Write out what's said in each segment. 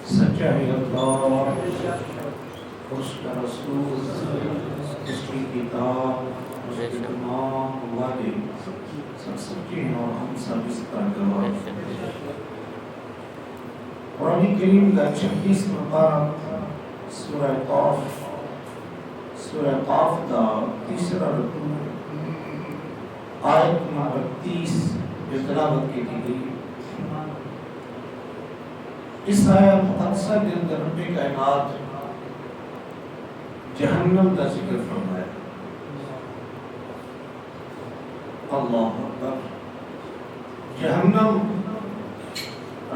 سچا ہے اللہ، اس کا رسول، اس کی کتاب، اس کے تمام وعدے سب سچے ہیں اور ہم سب اس کا گواہ ہیں۔ قرآن کریم کا 36 مقام سورہ قاف کا تیسرا رکوع آیت نمبر 30 جو تلاوت کی گئی۔ اس آیت مقدسہ کے اندر رب کائنات جہنم کا ذکر فرمایا۔ اللہ اکبر، جہنم،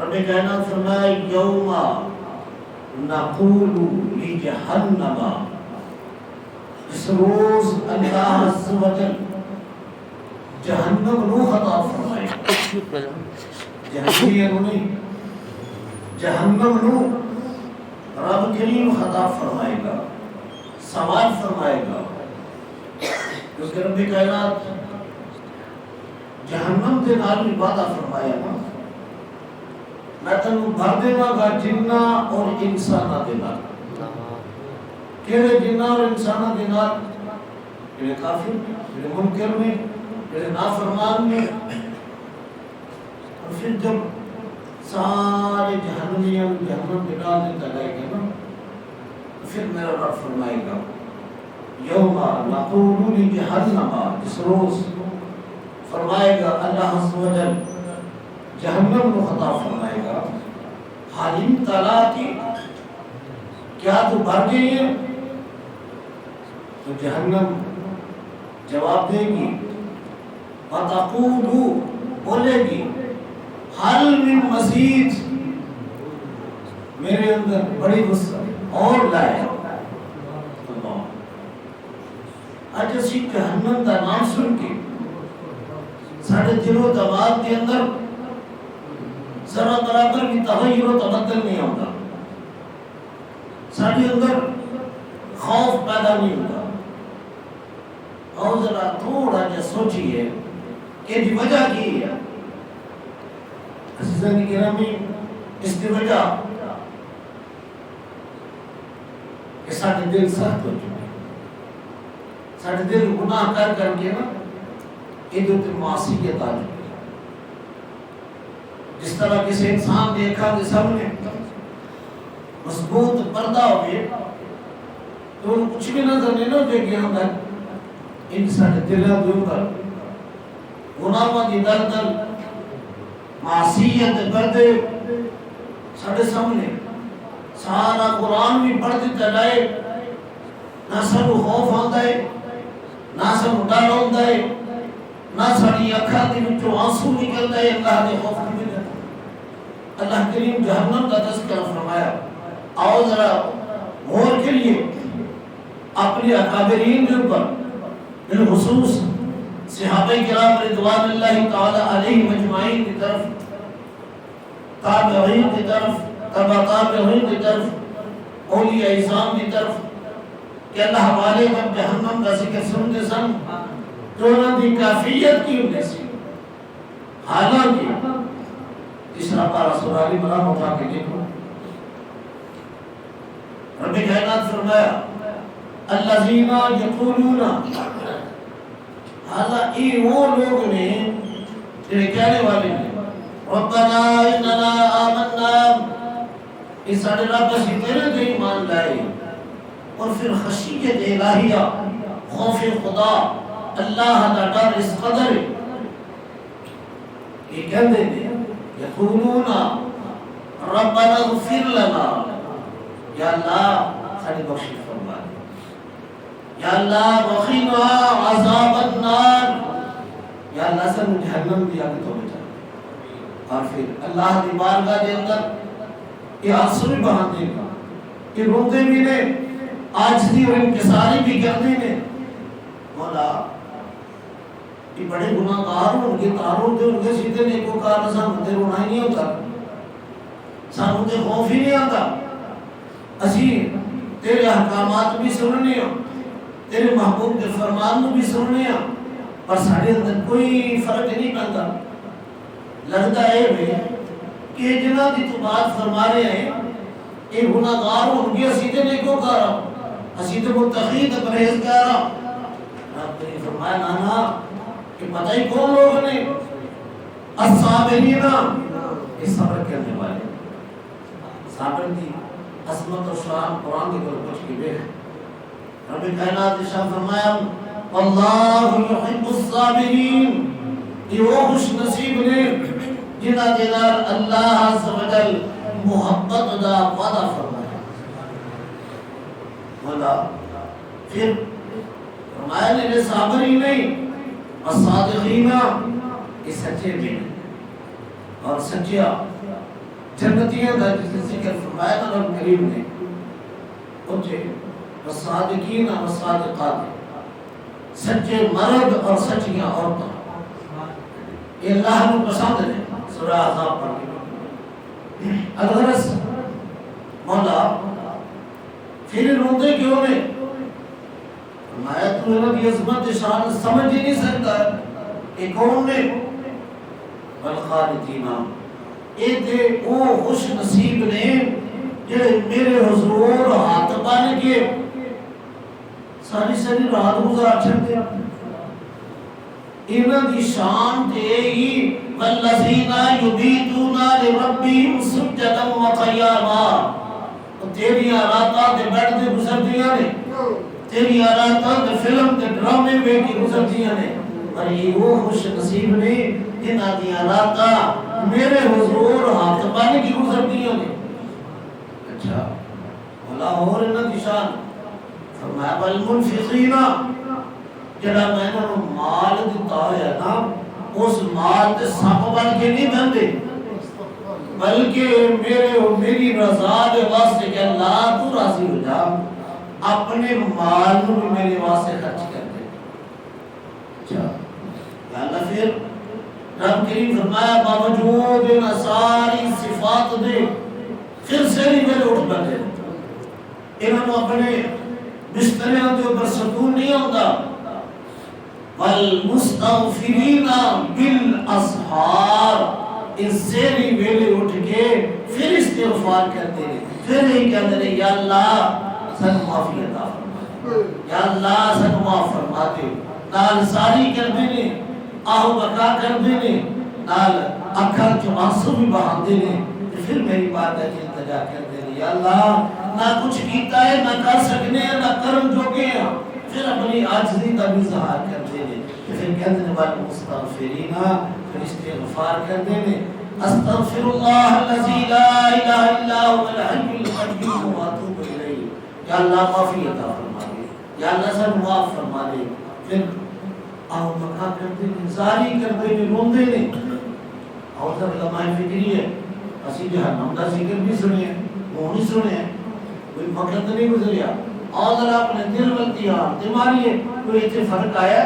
رب کائنات فرمایا یوم نقول لجہنم، اس روز اللہ عز و جل جہنم نو خطاب فرمائے گا، جہنمیوں نہیں، جہنم نو رب کریم خطاب فرمائے گا، سوال فرمائے گا۔ اس کے رب کائنات جہنم دے نال بھی وعدہ فرمایا نا، میں تنوں بھر دیواں گا جنہ اور انساناں دے نال۔ کہڑے جنہ اور انساناں دے نال؟ جڑے کافر، جڑے منکر نے، جڑے نافرمان نے۔ اور پھر جب سارے جہنمیوں جہنم میں ڈال دیتا جائے گا نا، پھر میرا رب فرمائے گا یوم نقول لجہنم، اس روز فرمائے گا اللہ عز و جل جہنم کو خطاب فرمائے گا، حال امتلاتی، کیا تو بھر گئی ہے؟ تو جہنم جواب دے گی، وَتَقُولُ، بولے گی، حل من مزید، میرے اندر بڑی وسعت اور لائے۔ آج اسی جہنم کا نام سن کے سارے دل و دماغ کے اندر ذرا برابر بھی تغیر و تبدل نہیں ہوگا، سارے اندر خوف پیدا نہیں ہوگا۔ اور ذرا تھوڑا جا سوچیے کہ دی وجہ کی ہے؟ عزیزان گرامی، اس کی وجہ کہ سارے دل سخت ہو چکے، سارے دل گناہ کر کر کے نا ادھر معصیت آ چکی۔ جس طرح کسی انسان دیکھا کہ سامنے مضبوط پردہ ہوئے تو انہوں کچھ بھی نظر نہیں نہ دیکھ گیا ہوگا، ان سارے دلوں دور پر گناہوں کی دلدل، معصیت بردے سارے سامنے، سارا قرآن بھی پڑھ دیتا جائے، نہ سب خوف آتا ہے، نہ سب ڈر ہوتا ہے، نہ ساری اکھا کے وچوں آنسو نکلتا ہے اللہ کے خوف کی وجہ۔ اللہ کریم جہنم کا تذکرہ فرمایا۔ آؤ ذرا غور کے لیے اپنے اکابرین کے اوپر، بالخصوص صحابہ کرام رضوان اللہ تعالی علیہ مجمعین کی طرف، تابعین کی طرف، تبع تابعین کی طرف، اولیاء اعظام کی طرف، کہ اللہ والے جب جہنم کا ذکر سنتے سن تو انہوں کی کافیت کی ہونے سے، حالانکہ تیسرا پارہ سورہ ال عمران اٹھا کے دیکھو، رب کائنات فرمایا الذین یقولون، حالانکہ یہ وہ لوگ نے جنہیں کہنے والے ہیں ربنا اننا آمنا، اس سارے رب سے تیرے دے ایمان لائے، اور پھر خشیت الہیہ، خوف خدا، اللہ کا ڈر اس قدر یہ کہتے ہیں یقولون ربنا اغفر لنا، یا اللہ ساری بخشش فرما دے، یا اللہ وقنا عذاب النار، یا اللہ سے جہنم بھی آگے تو بچا۔ اور پھر اللہ کی بارگاہ کے اندر یہ آنسو بھی بہانے گا، یہ روتے بھی نے، عاجزی اور انکساری بھی کرنے نے، مولا یہ بڑے گناہ گار ہوں گے، تاروں دے ان کے سیدھے نیکوکار نسان ہوتے رونا ہی نہیں ہوتا، سانوں دے خوف ہی نہیں آتا، اسی تیرے احکامات بھی سننے ہیں، تیرے محبوب کے فرمان بھی سننے ہیں، پر ساڑھے اندر کوئی فرق نہیں پڑتا۔ لگتا ہے کہ جنہ کی تو بات فرما رہے ہیں یہ گناہگار ہوں گے، اسی تے نیکوکار اسی تے متقی تے پرہیزگار۔ رب نے فرمایا نانا کہ پتہ ہی کون لوگ نے؟ الصابرین، یہ صبر کرنے والے۔ صابر کی عظمت اور شان قرآن کے کچھ کی بے رب کائنات نے شاہ فرمایا اللہ یحب الصابرین، یہ وہ خوش نصیب نے جنہ جنار اللہ عز و جل محبت دا وعدہ فرمایا۔ وعدہ پھر فرمایا نے صابر ہی نہیں، الصادقین، یہ سچے بھی ہیں اور سچیا جنتیاں دا جس ذکر فرمایا نا رب کریم نے اچھے والصادقین والصادقات، سچے مرد اور سچیاں عورتیں، یہ اللہ کو پسند ہے۔ سورہ احزاب پڑھ کے الغرض مولا پھر روندے کیوں نے؟ فرمایا تو انہوں کی عظمت شان سمجھ ہی نہیں سکتا کہ کون نے؟ والخالدین، اے دے او خوش نصیب نے جڑے میرے حضور ہاتھ بن کے ساری ساری رات گزار چھڑتے۔ انہاں دی شان تے ہی والذین یبیتون لربہم سجدا وقیاما، تیری راتاں تے بیٹھ کے گزردیاں نے، تیری راتاں تے فلم تے ڈرامے ویکھ کے گزردیاں نے، اور یہ وہ خوش نصیب نے جنہاں دی راتاں میرے حضور ہاتھ بن کے گزردیاں نے۔ اچھا مولا اور انہاں دی شان فرمایا والمنفقین، جڑا میں انہوں مال دیتا ہے نا اس مال تے سب بن کے نہیں بندے، بلکہ میری رضا دے واسطے کہ اللہ تو راضی ہو جا، اپنے مال نو بھی میرے واسطے خرچ کر دے۔ اچھا یا اللہ پھر رب کریم فرمایا باوجود ان ساری صفات دے پھر سے نہیں میرے اٹھ بیٹھے، انہوں نے اپنے بستریاں دے اوپر سکون نہیں ہوتا۔ والمستغفرین بالاسحار، اس زیری ویلے اٹھ کے پھر استغفار کرتے ہیں، پھر نہیں کہتے ہیں یا اللہ سن معافی عطا فرما، یا اللہ سن معاف فرما دے، نال ساری کر دینے، آہو بکا کر دینے، نال اکھر جو آنسو بھی بہا دینے، پھر میری بات ہے کہ التجا کر دینے یا اللہ نہ کچھ کیتا ہے نہ کر سکنے ہیں نہ کرم جو کے ہیں، پھر اپنی عاجزی کا بھی ظاہر کر دینے، پھر کہتے ہیں بات مستغفرین، پھر استغفار کر دینے، استغفر اللہ الذی لا الہ الا هو الحی القیوم واتوب الیہ، یا اللہ معافی عطا فرما دے، یا اللہ سب معاف فرما دے، پھر آؤ مکہ کر دینے، زاری کر دینے، روندے نے۔ اور سب علماء فکری ہے اسی جہنم کا ذکر بھی سنے ہیں، وہ نہیں سنے ہیں، کوئی وقت نہیں گزریا، اور ذرا اپنے دل بلتی ہاتھ ماریے، کوئی اتنے فرق آیا،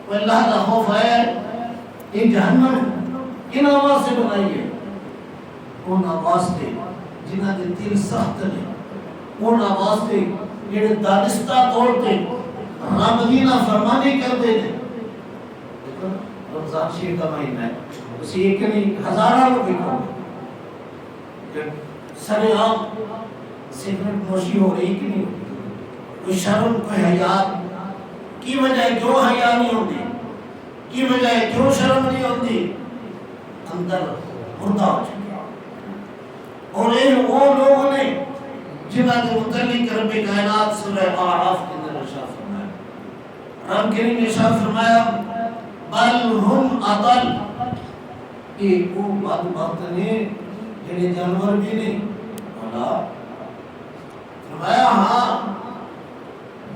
کوئی اللہ کا خوف آیا، یہ جہنم کن آواز سے بنائی ہے؟ ان آواز سے جنہ دے دل سخت نے، ان آواز سے جنہ دانستہ توڑتے رب دی نافرمانی کرتے ہیں۔ رمضان شریف کا مہینہ ہے، اسی ایک نہیں ہزارہ لوگ دیکھو سر عام سگریٹ نوشی ہو رہی کہ نہیں ہوتی، کوئی شرم کوئی حیا کی وجہ کیوں حیا نہیں ہوتی، کی وجہ کیوں شرم نہیں ہوتی؟ اندر مردہ ہو چکے، اور یہ وہ لوگ نے جنہاں کے متعلق رب کائنات سورہ اعراف کے اندر ارشاد فرمایا، رب کریم نے ارشاد فرمایا بل ہم اضل، ایک وہ بدبخت نے جنہیں جانور بھی نہیں، اللہ فرمایا ہاں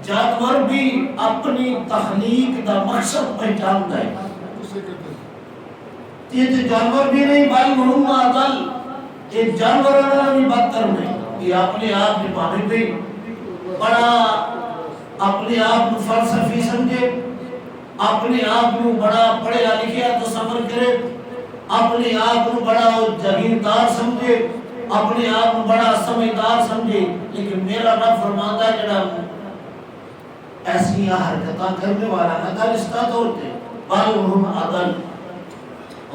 جانور بھی اپنی تخلیق دا مقصد پہچانتا ہے، یہ جانور بھی نہیں بل ہم اضل، یہ جانور بھی بدتر نہیں، یہ اپنے آپ میں پانے پہ بڑا اپنے آپ میں فلسفی سمجھے، اپنے آپ کو بڑا پڑھیا لکھیا تصور کرے، اپنے آپ کو بڑا جاگیردار سمجھے، اپنے آپ کو بڑا سمجھدار سمجھے، لیکن میرا رب فرماتا ہے جڑا ایسی حرکتاں کرنے والا نہ دانستہ توڑتے بل ہم اضل،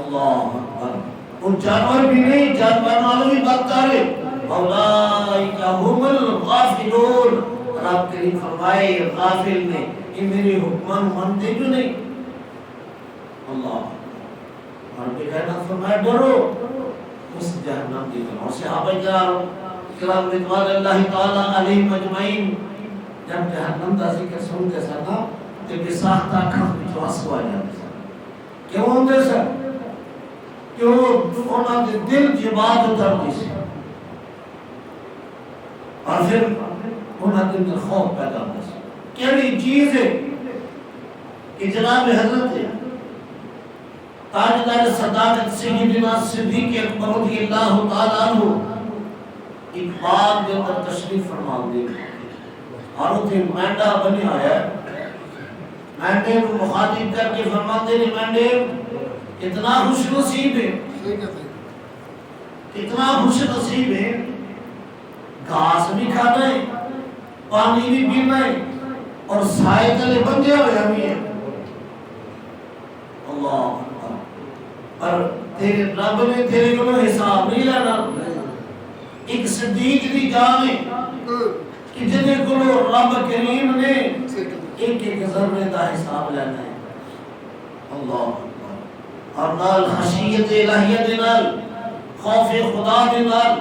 اللہ اکبر، وہ جانور بھی نہیں، جانور والوں بھی بدتر ہے، اولئک هم الغافلون، رب کریم فرمائے غافل نے، یہ میرے حکم مانتے کیوں نہیں؟ اللہ اور کائنات فرمائے ڈرو اس جہنم کی طرف۔ اور صحابہ کرام رضوان اللہ تعالی علیہم اجمعین جب جہنم کا ذکر سنتے سن نا تو بے ساختہ اکھاں وچوں آنسو آ جاندے سن۔ کیوں ہوندے سن؟ کیوں انہاں دے دل دی بات اتردی سی اور پھر انہاں دے اندر خوف پیدا ہوندا سی۔ کیڑی چیز ہے کہ جناب حضرت تاجدار صداقت سیدنا صدیق اکبر رضی اللہ تعالیٰ عنہ ایک باغ کے اندر تشریف فرما دے اور اتنے مینڈا بنی آیا ہے۔ مینڈے کو مخاطب کر کے فرماتے ہیں مینڈے اتنا خوش نصیب ہے، اتنا خوش نصیب ہے، گھاس بھی کھانا ہے، پانی بھی پینا ہے اور سائے تلے بندے ہوئے بھی ہیں۔ اللہ اور تیرے رب نے تیرے کو حساب نہیں لینا۔ ایک صدیق دی جان ہے کہ جنہیں کو رب کریم نے ایک ایک ذرے دا حساب لینا ہے۔ اللہ اور نال خشیت الہیہ دے نال خوف خدا دے نال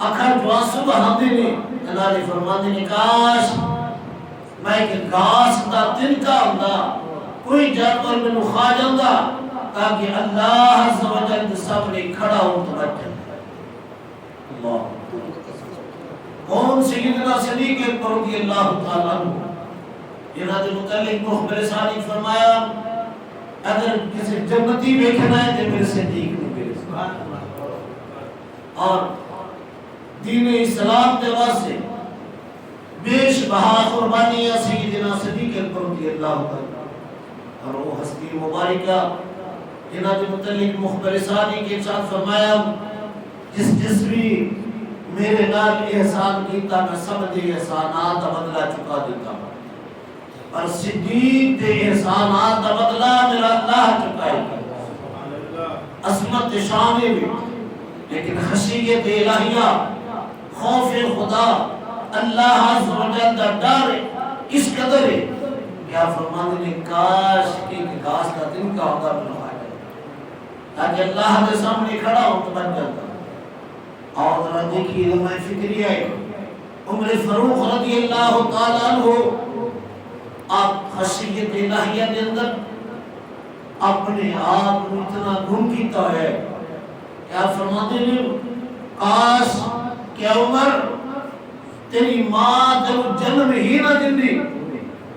اکھر جو آنسو بہاندے نے اللہ فرماندے نے کاش میں کہ گھاس دا تنکا ہوندا کوئی جانور مینوں کھا جاندا تاکہ اللہ عز و جل سامنے کھڑا ہو تو بچ جائے۔ اللہ کون سیدنا صدیق اکبر رضی اللہ تعالیٰ عنہ انہاں دے متعلق مخبر ثانی فرمایا اگر کسی جنتی دیکھنا ہے تو میرے صدیق نے میرے اور دین اسلام کے واسطے بیش بہا قربانیاں سیدنا صدیق اکبر رضی اللہ تعالیٰ اور وہ ہستی مبارکہ انہاں دے متعلق مخبر ثانی کے ساتھ فرمایا جس بھی میرے نال احسان کیتا میں سب دے احسانات بدلہ چکا دیتا ہوں اور صدیق دے احسانات بدلہ میرا اللہ چکائے گا۔ عظمت شان بھی لیکن خشیت الہیہ خوف خدا اللہ عز و جل دا ڈر اس قدر ہے کیا فرمانے نے کاش کہ گھاس کا دن کا ہوتا بنا تاکہ اللہ کے سامنے کھڑا ہو تو بن جاتا۔ اور ذرا دیکھیے علماء فکری ہے عمر فاروق رضی اللہ تعالیٰ عنہ آپ خشیت الہیہ کے اندر اپنے آپ کو اتنا گم کیتا ہے کیا فرماتے ہیں کاش کہ عمر تیری ماں جب جنم ہی نہ دندی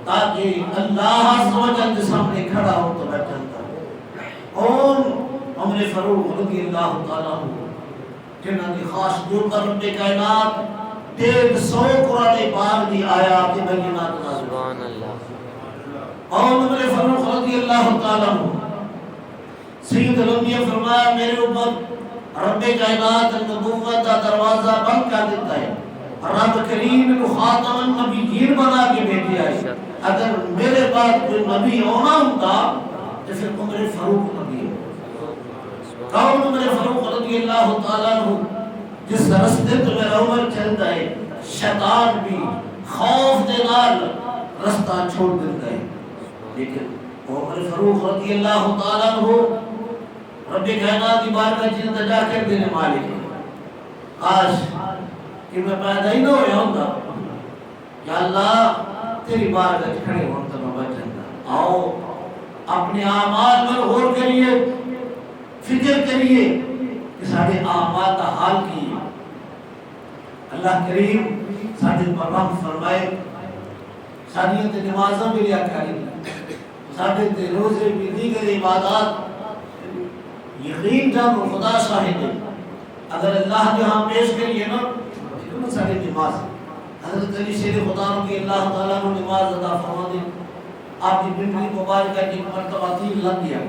تاکہ اللہ عز و جل کے سامنے کھڑا ہو تو بن جاتا۔ اور عمر فاروق رضی اللہ تعالیٰ عنہ جنہاں کی خاص دور کا رب کائنات 150 قرآن پاک دی آیات بینات نازل سبحان اللہ۔ اور عمر فاروق رضی اللہ تعالیٰ عنہ سید الانبیاء فرمایا میرے اوپر رب کائنات نبوت کا دروازہ بند کر دیتا ہے، رب کریم نے خاتم النبیین بنا کے بھیجا ہے، اگر میرے بعد کوئی نبی ہونا ہوتا تو پھر عمر فاروق نبی ہو۔ کون عمر فاروق رضی اللہ تعالیٰ عنہ جس رستے تو میرا عمر چلتا ہے شیطان بھی خوف دے نال رستہ چھوڑ دیتا ہے، لیکن عمر فاروق رضی اللہ تعالیٰ عنہ رب کائنات کی بارگاہ جن تجا کر دینے مالک ہے۔ کاش کہ میں پیدا ہی نہ ہویا ہوتا یا اللہ تیری بارگاہ کھڑے ہوتا میں بچ جاتا۔ آؤ اپنے اعمال پر غور کریے، فکر کریے کہ سارے اعمال کا حال کی اللہ کریم سارے پر رحم فرمائے، ساری نمازوں بھی لیا کری، سارے روزے بھی دیگر عبادات یقین جانو خدا شاہد ہے اگر اللہ کے ہاں پیش کریے نا ساری نماز حضرت علی شیر خدا رضی اللہ تعالیٰ نے نماز ادا فرما دی، آپ کی بنتی مبارکہ کی مرتبہ تین لگ گیا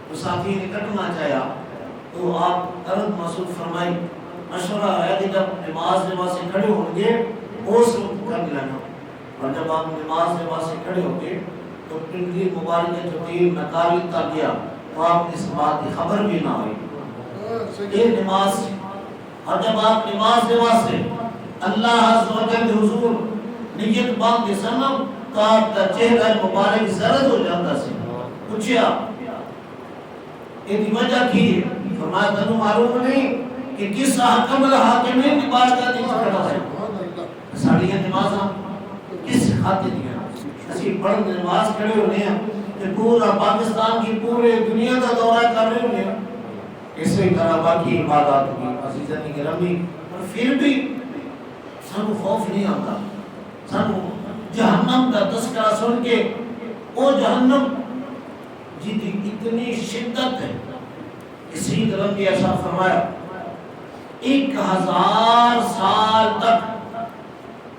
تو ساتھی نے کٹنا چاہیا تو آپ درد محسوس فرمائی مشورہ ہے کہ جب نماز سے کھڑے ہوں گے اس وقت کر لینا، اور جب آپ نماز سے کھڑے ہوں گے تو بنتی مبارکہ جو تین نکالی تک گیا تو آپ اس بات کی خبر بھی نہ ہوئی۔ یہ نماز اور جب آپ نماز دے واسطے اللہ عز و جل حضور نیت باندھ سنم تو آپ کا چہرہ مبارک زرد ہو جاتا سی. پوچھیا یہ وجہ کی ہے؟ فرمایا تنو معلوم نہیں کہ کس حکم الحاکمین کی بارگاہ دی کھڑا ہے. ساڑیاں نمازاں کس خاطر دیا اسی پڑھ نماز کھڑے ہونے ہیں کہ پورا پاکستان کی پورے دنیا کا دورہ کر رہے ہونے ہیں. اسی طرح باقی عبادات کی عزیزانی گرامی. اور پھر بھی سانو خوف نہیں آتا. سانو جہنم کا تذکرہ سن کے وہ جہنم جی دی اتنی شدت ہے. اسی طرح بھی ایسا فرمایا 1000 سال تک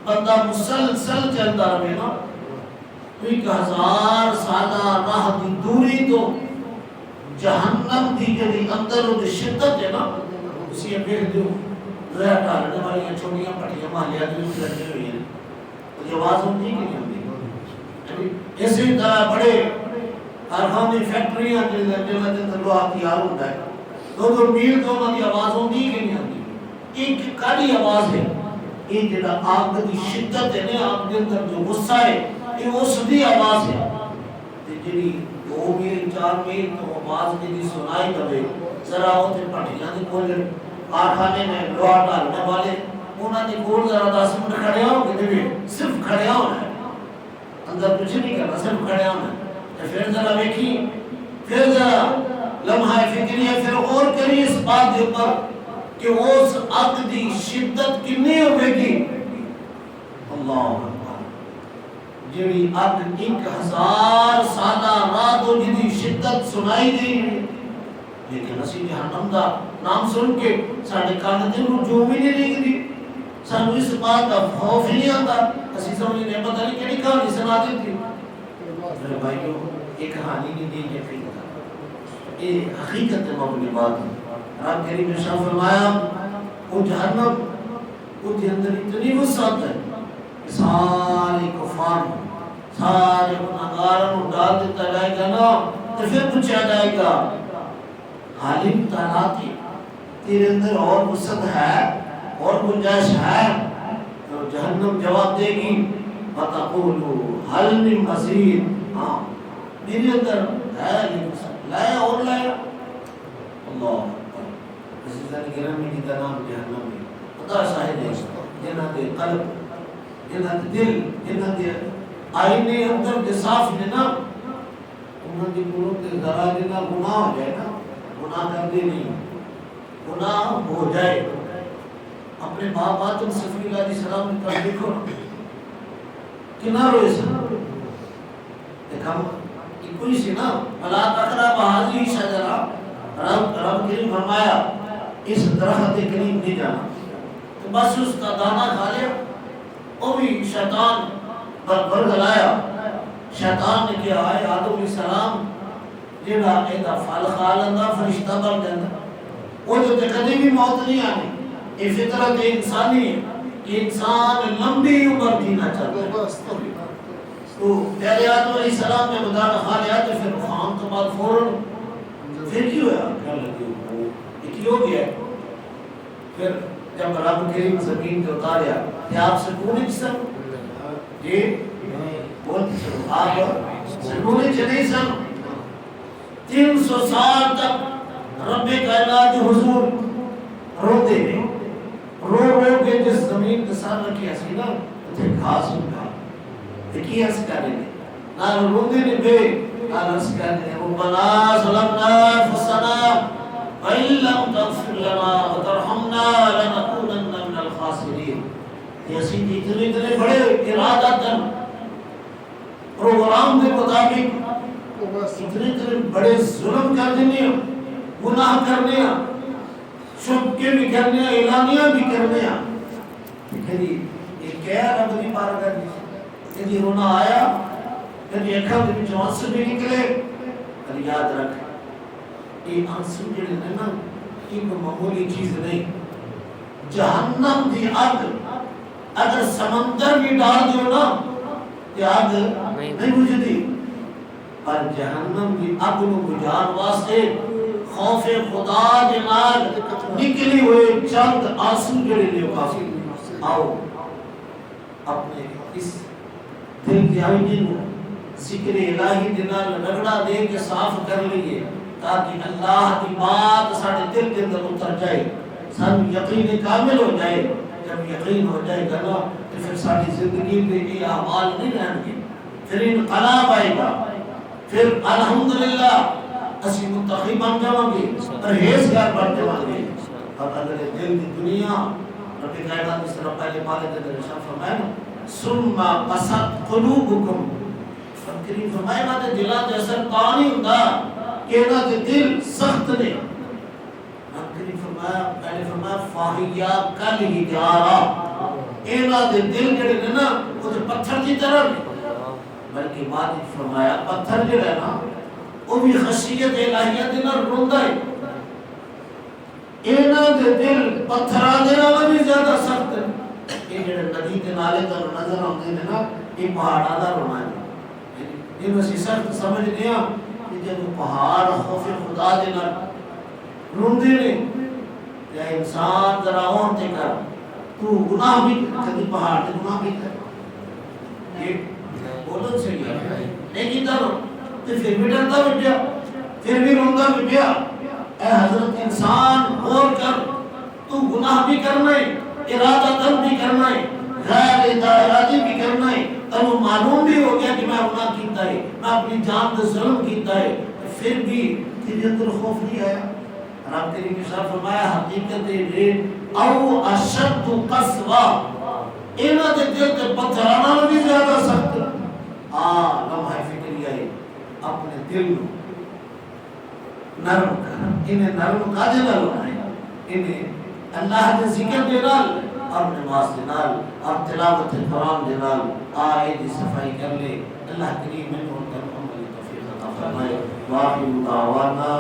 بندہ مسلسل چلتا رہے نا. 1000 سالہ راہ دی دوری تو جہنم دی جڑی اندر وہ شدت ہے نا اسی پھر جو زہر ڈالنے والی چھوٹیاں پٹیاں مالیاں جو لگی ہوئی ہیں وہ آواز ہوتی کہ نہیں ہوتی. اسی طرح بڑے کارخانے فیکٹریاں جنہاں دے اندر لوہا تیار ہوتا ہے 2 میل تو انہاں دی آواز ہوتی کہ نہیں ہوتی. ایک کالی آواز ہے. یہ جڑا آگ دی شدت ہے نا آگ دے اندر جو غصہ ہے یہ اس دی آواز ہے. تے جڑی 2 میل 4 میل تو آواز دی سنائی دے ذرا اوتے پٹیاں دی کول کارخانے میں لوہا ڈالنے والے انہاں دی کول ذرا 10 منٹ کھڑے ہو کے صرف کھڑے ہونا ہے اندر کچھ نہیں کرنا صرف کھڑے ہونا ہے. پھر ذرا دیکھی پھر ذرا لمحہ فکریہ پھر اور کری اس بات کے اوپر کہ اس آگ دی شدت کتنی ہوئے گی. اللہ جڑی آگ 1000 سالہ رات ہو جی شدت سنائی دی لیکن اسی جہنم دا نام سن کے ساڈے کان دے نوں جو بھی نہیں لگدی. سانو اس بات کا خوف نہیں آتا. اسی سمجھنے پتہ نہیں کہڑی کہانی سنا دیتی. میرے بھائیو یہ کہانی نہیں دی ہے حقیقت یہ حقیقت مبنی بات ہے. رب کریم نے شاہ فرمایا وہ جہنم وہ کے اندر اتنی وسعت ہے کہ سارے کفار سارے گناہگاروں کو ڈال دیتا جائے گا نا. تو پھر پوچھا جائے گا عالم تعالیٰ تیرے اندر اور وسعت ہے اور گنجائش ہے. تو جہنم جواب دے گی وَتَقُولُ هَلْ مِن مَزِيدٍ. ہاں میرے اندر ہے لائے اور لائے. اللہ عزیزانی گرامی کی نام جہنم ہے. خدا شاہد ہے جنہ دے قلب جنہ دے دل جنہ دے آئینے اندر کے صاف ہے نا انہوں نے قلوب کے ذرا جنہ گناہ ہو جائے نا گناہ کر دے نہیں گناہ ہو جائے. اپنے باپ آدم صفی اللہ علیہ السلام نے کہا دیکھو کنا روئے سا دیکھا کوئی سی نا ملا تقرب حاضی شجرہ رب کریم فرمایا اس درخت کے قریب نہیں جانا. تو بس اس کا دانہ کھا لیا وہ بھی شیطان بر گلایا. شیطان نے کیا ہے آدم علیہ السلام جڑا ایدا پھل کھا لیندا فرشتہ بن جاندا وہ جو کدی بھی موت نہیں آنی. یہ فطرت انسانی ہے کہ انسان لمبی عمر جینا چاہتا ہے. تو پیارے آدم علیہ السلام نے بدانا کھا لیا تو پھر خام تو بعد فوراً پھر کیوں ہے یہ کیوں گیا. پھر جب رب کریم زمین پہ اتاریا کہ آپ سکون سن جی بولتے آپ سکون نہیں سن. 300 سال تک رب کائنات حضور روتے ہیں رو رو کے جس زمین کے ساتھ رکھی اسی نا اتنے گھاس ہوگا دیکھیے اس کا لیں نہ روندے نے بے نہ اس کا لیں ربنا ظلمنا انفسنا وَإِن لَّمْ تَغْفِرْ لَنَا وَتَرْحَمْنَا لَنَكُونَنَّ مِنَ الْخَاسِرِينَ. یہ اسی اتنے بڑے ارادتاً پروگرام کے مطابق اتنے بڑے ظلم کر دینے گناہ کرنے شبکے بھی کرنے اعلانیاں بھی کرنے کہنی یہ کیا رب نہیں پارا کرنی کہنی رونا آیا کہنی اکھا بھی چونس بھی نکلے. اور یاد رکھ یہ آنسو جڑے ہیں نا یہ معمولی چیز نہیں. جہنم دی آگ اگر سمندر بھی ڈال دیو نا یہ آگ نہیں بجھتی. پر جہنم دی آگ کو بجھان واسطے خوف خدا دے نال نکلی ہوئے چند آنسو جڑے نے کافی آؤ اپنے اس دل کی آئینے کو ذکر الہی دے نال رگڑا دے کے صاف کر لیے تاکہ اللہ کی بات سارے دل کے اندر اتر جائے، سب یقین کامل ہو جائے۔ جب یقین ہو جائے گا نا تو پھر ساری زندگی میں یہ اعمال نہیں رہیں گے، پھر انقلاب آئے گا، پھر الحمدللہ اسی متقی بن جاؤں گے، پرہیزگار بن جاؤں گے۔ اور اگر دل کی دنیا رب کائنات اس طرح پہلے پالے دے ارشاد فرمایا نا ثم قست قلوبکم، کریم فرمایا نا دلاں تے اثر تا نہیں ہوندا کہ انہاں دے دل سخت نے، کریم فرمایا پہلے فرمایا فاہیا کل ہجارہ، انہاں دے دل جڑے نے نا وہ پتھر کی طرح نے، بلکہ بعد فرمایا پتھر جو ہے نا وہ بھی خشیت الہیہ دے نال روندا ہے، انہاں دے دل پتھراں دے نال بھی زیادہ سخت ہے۔ یہ جڑے ندی دے نالے تے نظر آندے نے نا یہ پہاڑاں دا رونا ہے، یہ اسی سخت سمجھدے ہاں کہ جب پہاڑ خوف خدا دے نال روندے نے یا انسان ذرا اور تے کر تو گناہ بھی کبھی پہاڑ تے گناہ بھی کر، یہ بولن سے نہیں کیتا نا تو پھر بھی ڈرتا بھی پیا، پھر بھی روندا بھی پیا۔ اے حضرت انسان غور کر، تو گناہ بھی کرنا ہے، ارادہ تن بھی کرنا ہے، غیر ارادی بھی کرنا ہے، تب معلوم بھی ہو گیا کہ میں گناہ کیتا ہے، میں اپنی جان تے ظلم کیتا ہے، پھر بھی تیرے اندر خوف نہیں آیا۔ رب کریم نے صاحب فرمایا حقیقت ہے او اشد قسوہ، انہاں دے دل تے پتھراں نال بھی زیادہ سخت۔ لمحہ فکر آئی اپنے دل کو نرم کر، انہیں نرم کا دے نال انہیں اللہ کے ذکر دے نال اور نماز دے نال اور تلاوت قرآن دے نال آئے دی صفائی کر لے۔ اللہ کریم میں ان کا عملی توفیق عطا فرمائے۔ واقعی دعوانا